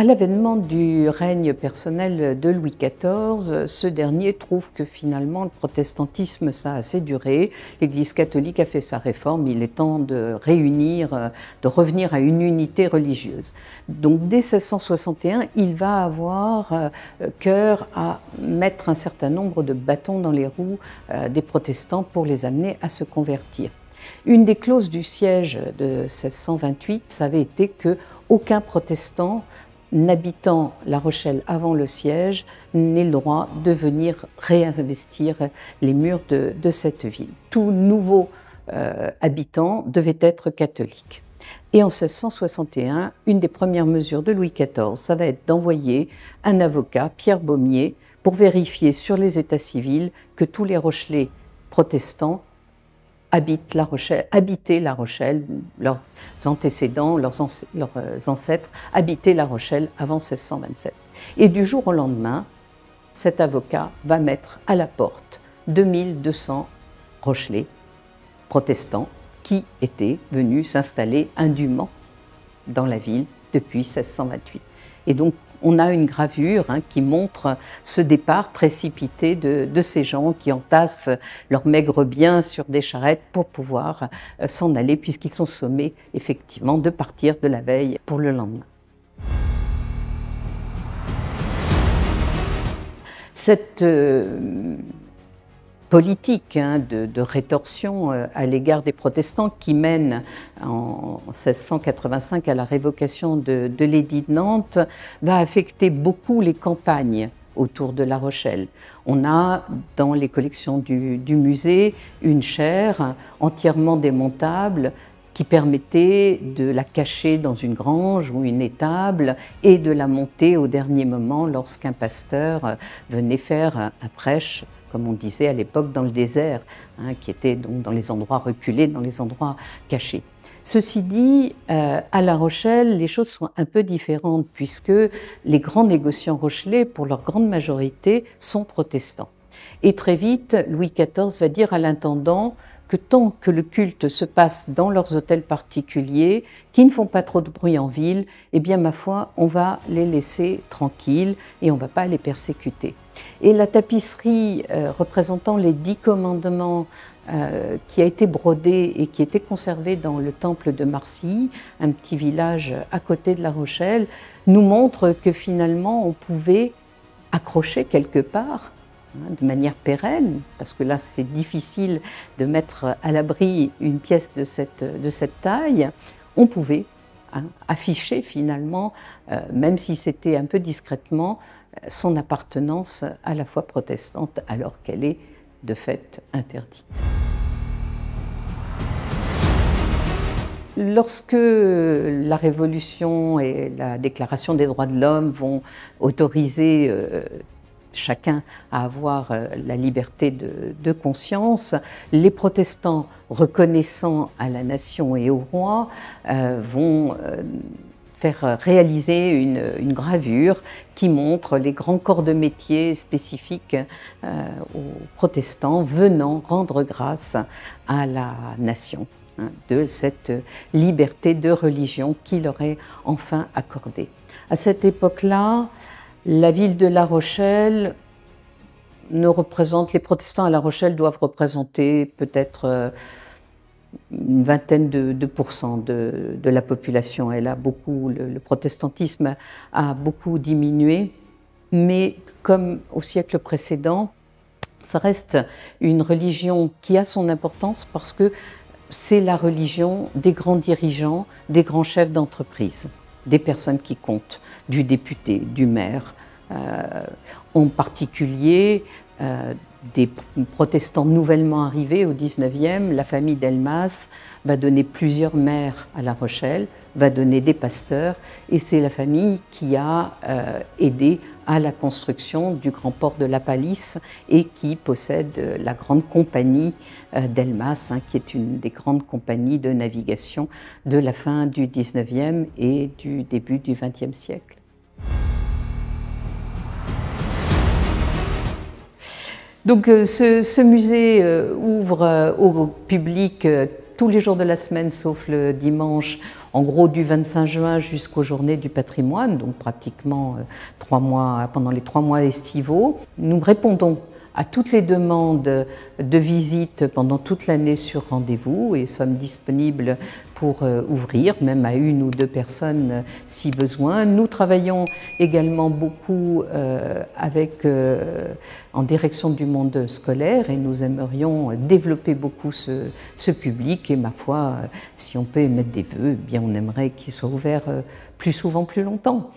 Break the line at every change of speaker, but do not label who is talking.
À l'avènement du règne personnel de Louis XIV, ce dernier trouve que finalement le protestantisme ça a assez duré, l'Église catholique a fait sa réforme, il est temps de réunir, de revenir à une unité religieuse. Donc dès 1661, il va avoir cœur à mettre un certain nombre de bâtons dans les roues des protestants pour les amener à se convertir. Une des clauses du siège de 1628, ça avait été qu'aucun protestant n'habitant La Rochelle avant le siège n'ait le droit de venir réinvestir les murs de cette ville. Tout nouveau habitant devait être catholique. Et en 1661, une des premières mesures de Louis XIV, ça va être d'envoyer un avocat, Pierre Baumier, pour vérifier sur les états civils que tous les Rochelais protestants habitaient La Rochelle, leurs antécédents, leurs ancêtres habitaient La Rochelle avant 1627. Et du jour au lendemain, cet avocat va mettre à la porte 2200 Rochelais protestants qui étaient venus s'installer indûment dans la ville depuis 1628. Et donc, on a une gravure qui montre ce départ précipité de ces gens qui entassent leurs maigres biens sur des charrettes pour pouvoir s'en aller, puisqu'ils sont sommés effectivement de partir de la veille pour le lendemain. Cette politique de rétorsion à l'égard des protestants qui mène en 1685 à la révocation de l'édit de Nantes va affecter beaucoup les campagnes autour de La Rochelle. On a dans les collections du musée une chaire entièrement démontable qui permettait de la cacher dans une grange ou une étable et de la monter au dernier moment lorsqu'un pasteur venait faire un prêche, comme on disait à l'époque, dans le désert, qui était donc dans les endroits reculés, dans les endroits cachés. Ceci dit, à La Rochelle, les choses sont un peu différentes puisque les grands négociants rochelais, pour leur grande majorité, sont protestants. Et très vite, Louis XIV va dire à l'intendant que tant que le culte se passe dans leurs hôtels particuliers, qui ne font pas trop de bruit en ville, eh bien, ma foi, on va les laisser tranquilles et on ne va pas les persécuter. Et la tapisserie représentant les 10 commandements qui a été brodée et qui était conservée dans le temple de Marcilly, un petit village à côté de La Rochelle, nous montre que finalement on pouvait accrocher quelque part de manière pérenne, parce que là c'est difficile de mettre à l'abri une pièce de cette taille, on pouvait afficher finalement, même si c'était un peu discrètement, son appartenance à la foi protestante alors qu'elle est de fait interdite. Lorsque la Révolution et la Déclaration des droits de l'homme vont autoriser chacun à avoir la liberté de conscience, les protestants reconnaissant à la nation et au roi vont faire réaliser une gravure qui montre les grands corps de métier spécifiques aux protestants venant rendre grâce à la nation de cette liberté de religion qui leur est enfin accordée. À cette époque-là, la ville de La Rochelle les protestants à La Rochelle doivent représenter peut-être une vingtaine de pourcents de la population. Le protestantisme a beaucoup diminué, mais comme au siècle précédent, ça reste une religion qui a son importance parce que c'est la religion des grands dirigeants, des grands chefs d'entreprise, des personnes qui comptent, du député, du maire, en particulier des protestants nouvellement arrivés au XIXe. La famille Delmas va donner plusieurs maires à La Rochelle, va donner des pasteurs, et c'est la famille qui a aidé à la construction du grand port de La Palisse et qui possède la grande compagnie Delmas, qui est une des grandes compagnies de navigation de la fin du XIXe et du début du XXe siècle. Donc ce musée ouvre au public tous les jours de la semaine sauf le dimanche, en gros du 25 juin jusqu'aux Journées du patrimoine, donc pratiquement 3 mois, pendant les 3 mois estivaux. Nous répondons à toutes les demandes de visite pendant toute l'année sur rendez-vous et sommes disponibles pour ouvrir, même à 1 ou 2 personnes si besoin. Nous travaillons également beaucoup en direction du monde scolaire et nous aimerions développer beaucoup ce public et ma foi, si on peut émettre des vœux, eh bien on aimerait qu'il soit ouvert plus souvent, plus longtemps.